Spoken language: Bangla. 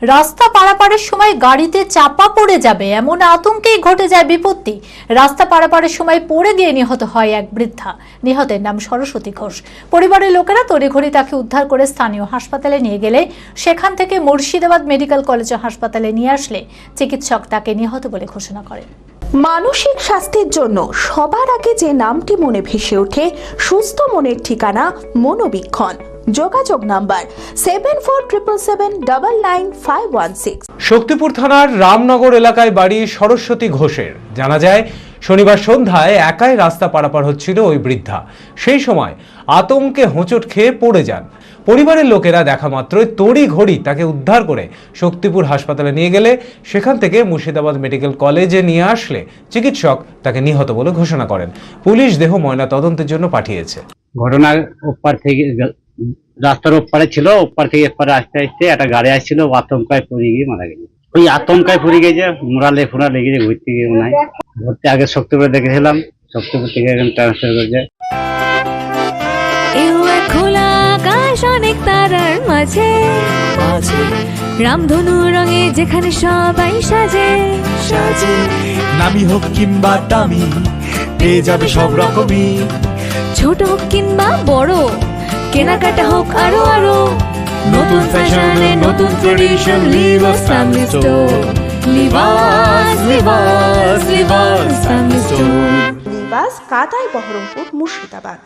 রাস্তা পারাপারের সময় গাড়িতে চাপা পড়ে যাবে এমন আতঙ্কেই ঘটে যায় বিপত্তি। রাস্তা পারাপারের সময় পড়ে গিয়ে নিহত হয় এক বৃদ্ধা। নিহতের নাম সরস্বতী ঘোষ। পরিবারের লোকেরা তড়িঘড়ি তাকে উদ্ধার করে স্থানীয় হাসপাতালে নিয়ে গেলে সেখান থেকে মুর্শিদাবাদ মেডিকেল কলেজ হাসপাতালে নিয়ে আসলে চিকিৎসক তাকে নিহত বলে ঘোষণা করেন। মানসিক স্বাস্থ্যের জন্য সবার আগে যে নামটি মনে ভেসে ওঠে, সুস্থ মনের ঠিকানা মনোবীক্ষণ। যোগাযোগ নাম্বার 7477799516। শক্তিপুর থানার রামনগর এলাকায় বাড়ি সরস্বতী ঘোষের। জানা যায়, শনিবার সন্ধ্যায় একাই রাস্তা পারাপার হচ্ছিল ওই বৃদ্ধা। সেই সময় আতঙ্কে হোঁচট খেয়ে পড়ে যান। পরিবারের লোকেরা দেখা মাত্রই তড়িঘড়ি তাকে উদ্ধার করে শক্তিপুর হাসপাতালে নিয়ে গেলে সেখান থেকে মুর্শিদাবাদ মেডিকেল কলেজে নিয়ে আসলে চিকিৎসক তাকে নিহত বলে ঘোষণা করেন। পুলিশ দেহ ময়না তদন্তের জন্য পাঠিয়েছে। ঘটনার ওপার থেকে রাস্তার ওপারে ছিল, ওপার থেকে এপারে আসতে আসতে একটা গাড়ি আসছিল, আতঙ্কায় পড়ে গিয়ে মারা গেছে। ওই আতঙ্কায় পড়ে গেছে, মোড়ালে ফোড়া লেগেছে, ঘুরতে গিয়ে নাই। ঘুরতে আগে শক্তিপুরে দেখেছিলাম, শক্তিপুর থেকে এখন ট্রান্সফার করেছে। খোলা আকাশ অনেক তারার মাঝে, রামধনু রঙে যেখানে সবাই সাজে সাজে। নামি হোক কিংবা দামি, পেয়ে যাবে সব রকমই। ছোট হোক কিংবা বড়, কেনাকাটা হোক আরো আরো। নতুন ফ্যাশনে নতুন tradition, Libas family store. Libas Libas Libas family store. Libas কাতাই বহরমপুর মুর্শিদাবাদ।